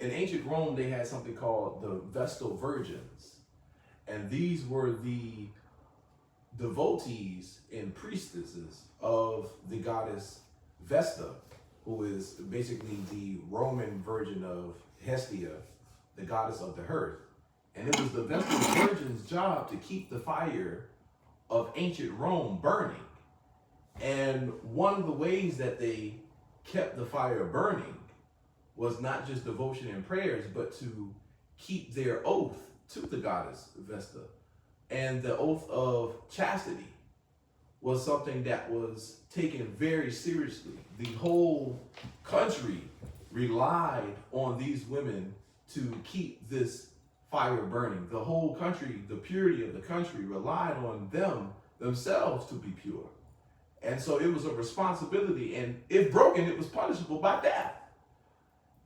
in ancient Rome, they had something called the Vestal Virgins. And these were the devotees and priestesses of the goddess Vesta, who is basically the Roman version of Hestia, the goddess of the hearth. And it was the Vestal Virgin's job to keep the fire of ancient Rome burning. And one of the ways that they kept the fire burning was not just devotion and prayers, but to keep their oath to the goddess Vesta. And the oath of chastity was something that was taken very seriously. The whole country relied on these women to keep this fire burning. The whole country, the purity of the country, relied on themselves to be pure. And so it was a responsibility, and if broken, it was punishable by death.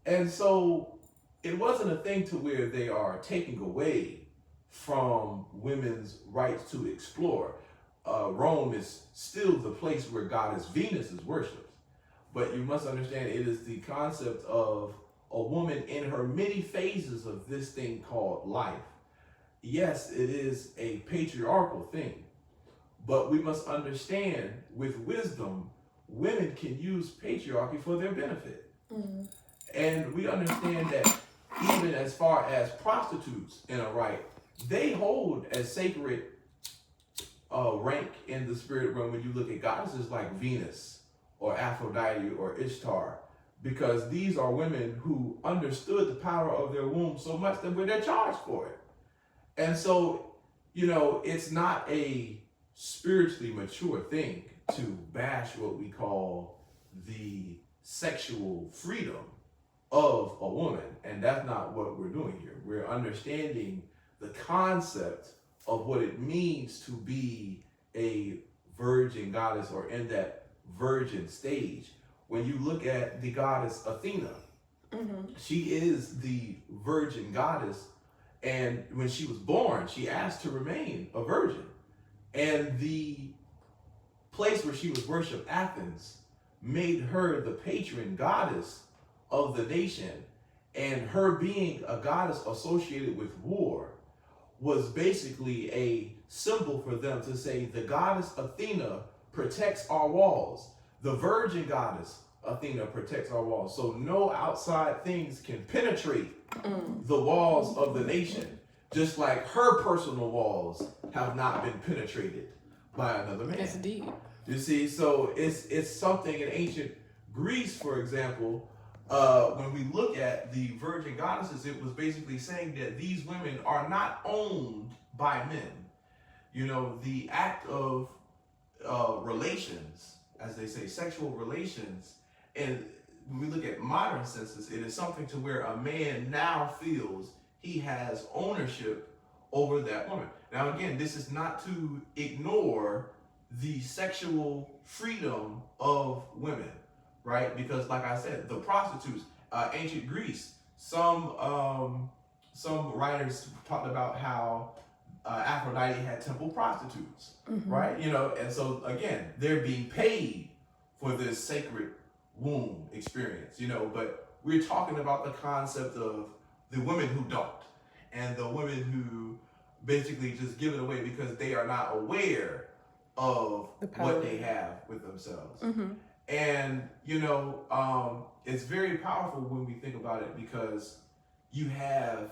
And so it wasn't a thing to where they are taking away from women's rights to explore. Rome is still the place where goddess Venus is worshipped. But you must understand, it is the concept of a woman in her many phases of this thing called life. Yes, it is a patriarchal thing, but we must understand with wisdom, women can use patriarchy for their benefit. Mm-hmm. And we understand that even as far as prostitutes in a right, they hold a sacred rank in the spirit realm when you look at goddesses like Venus or Aphrodite or Ishtar, because these are women who understood the power of their womb so much that they're charged for it. And so, it's not a spiritually mature thing to bash what we call the sexual freedom of a woman. And that's not what we're doing here. We're understanding the concept of what it means to be a virgin goddess or in that virgin stage. When you look at the goddess Athena, mm-hmm. she is the virgin goddess. And when she was born, she asked to remain a virgin. And the place where she was worshipped, Athens, made her the patron goddess of the nation. And her being a goddess associated with war was basically a symbol for them to say the goddess Athena protects our walls. The virgin goddess Athena protects our walls. So no outside things can penetrate the walls of the nation, just like her personal walls have not been penetrated by another man. That's deep. You see, so it's something in ancient Greece, for example, when we look at the virgin goddesses, it was basically saying that these women are not owned by men. The act of relations, as they say, sexual relations, and when we look at modern senses, it is something to where a man now feels he has ownership over that woman. Now, again, this is not to ignore the sexual freedom of women, right? Because, like I said, the prostitutes, ancient Greece, some writers talked about how Aphrodite had temple prostitutes, mm-hmm. right? And so again, they're being paid for this sacred womb experience, but we're talking about the concept of the women who don't, and the women who basically just give it away because they are not aware of what they have with themselves. Mm-hmm. And, it's very powerful when we think about it, because you have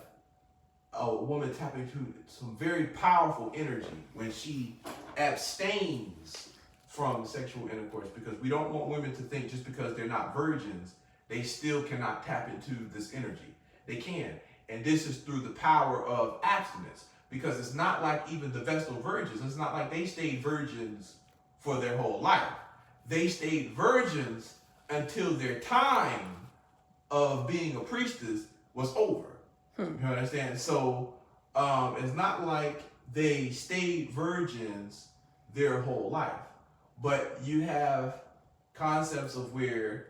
a woman tapping into some very powerful energy when she abstains from sexual intercourse, because we don't want women to think just because they're not virgins, they still cannot tap into this energy. They can. And this is through the power of abstinence, because it's not like even the Vestal Virgins, it's not like they stayed virgins for their whole life. They stayed virgins until their time of being a priestess was over. You understand? So it's not like they stayed virgins their whole life, but you have concepts of where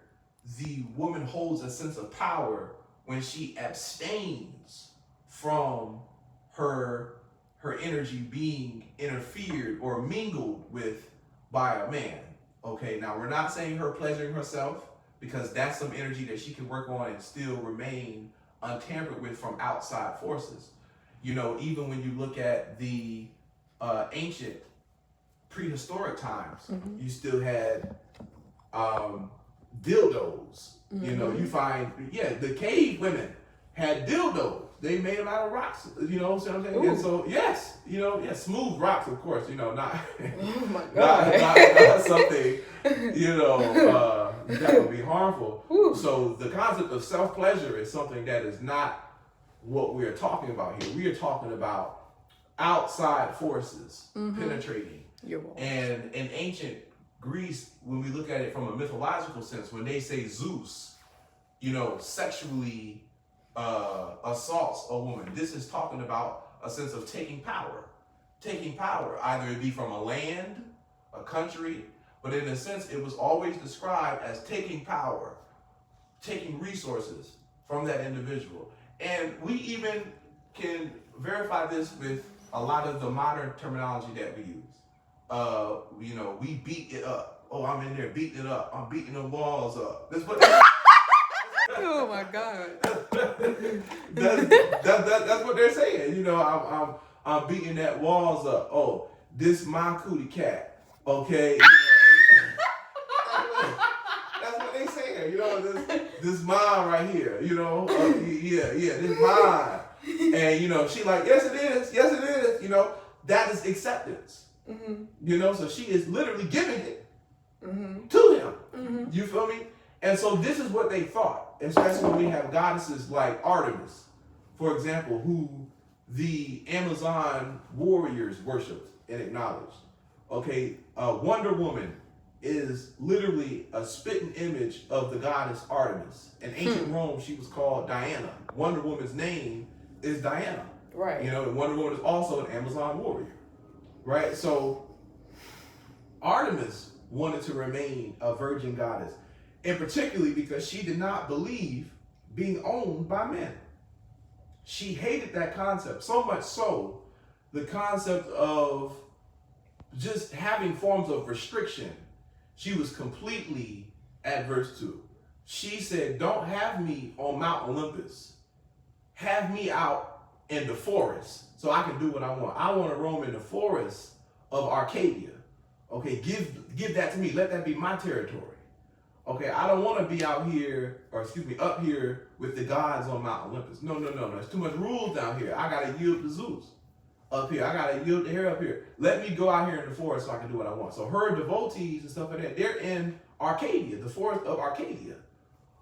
the woman holds a sense of power when she abstains from her energy being interfered or mingled with by a man. Okay, now we're not saying her pleasuring herself, because that's some energy that she can work on and still remain untampered with from outside forces. You know, even when you look at the ancient prehistoric times, you still had dildos. You know, you find, the cave women had dildos. They made them out of rocks. You know what I'm saying? Ooh. And so, yes, you know, smooth rocks, of course. You know, not oh my God. not something, you know, that would be harmful. Ooh. So the concept of self-pleasure is something that is not what we are talking about here. We are talking about outside forces penetrating. And in ancient Greece, when we look at it from a mythological sense, when they say Zeus, you know, sexually assaults a woman, this is talking about a sense of taking power. Taking power, either it be from a land, a country, but in a sense, it was always described as taking power, taking resources from that individual. And we even can verify this with a lot of the modern terminology that we use. You know, we beat it up. Oh, I'm in there beating it up. I'm beating the walls up. That's what. Oh my God. That's what they're saying. You know, I'm beating that walls up. Oh, this my cootie cat. Okay. That's what they saying. You know, this mine right here. You know, this mine. And you know, she like, yes it is. You know, that is acceptance. You know, so she is literally giving it to him. You feel me? And so this is what they thought, especially when we have goddesses like Artemis, for example, who the Amazon warriors worshipped and acknowledged. Okay, Wonder Woman is literally a spitting image of the goddess Artemis. In ancient Rome, she was called Diana. Wonder Woman's name is Diana. Right. You know, and Wonder Woman is also an Amazon warrior. Right? So Artemis wanted to remain a virgin goddess, and particularly because she did not believe being owned by men. She hated that concept, so much so, the concept of just having forms of restriction, she was completely adverse to. She said, don't have me on Mount Olympus. Have me out in the forest so I can do what I want. I want to roam in the forest of Arcadia. Okay, give that to me. Let that be my territory. Okay, I don't want to be out here, up here with the gods on Mount Olympus. No. There's too much rules down here. I got to yield to Zeus up here. I got to yield to her up here. Let me go out here in the forest so I can do what I want. So her devotees and stuff like that, they're in Arcadia, the forest of Arcadia.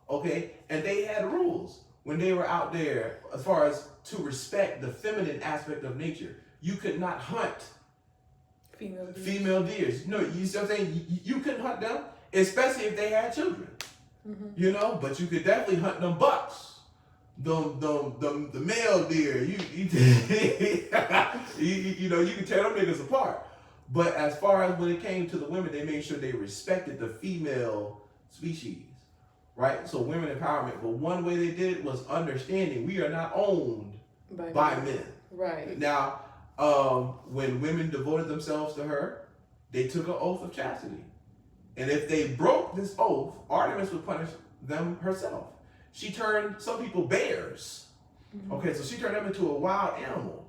Okay, and they had rules when they were out there as far as to respect the feminine aspect of nature. You could not hunt female deers. No, you see what I'm saying? You couldn't hunt them, especially if they had children. You know, but you could definitely hunt them bucks, the male deer. You know, you could tear them niggas apart. But as far as when it came to the women, they made sure they respected the female species, right? So women empowerment. But one way they did it was understanding we are not owned by men. Right. Now, when women devoted themselves to her, they took an oath of chastity. And if they broke this oath, Artemis would punish them herself. She turned some people bears. Okay, so she turned them into a wild animal,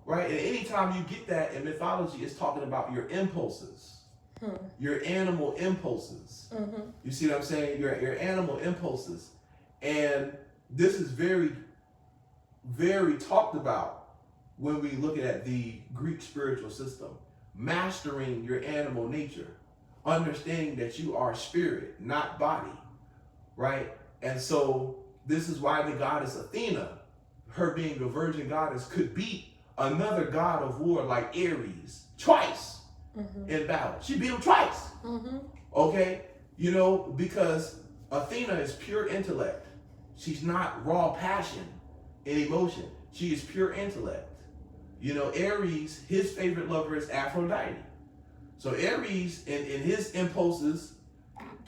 right? And anytime you get that in mythology, it's talking about your impulses, your animal impulses. You see what I'm saying? Your animal impulses. And this is very, very talked about when we look at the Greek spiritual system. Mastering your animal nature. Understanding that you are spirit, not body, right? And so this is why the goddess Athena, her being a virgin goddess, could beat another god of war like Ares twice in battle. She beat him twice. Okay? You know, because Athena is pure intellect. She's not raw passion and emotion. She is pure intellect. You know, Ares, his favorite lover is Aphrodite. So Ares, in his impulses,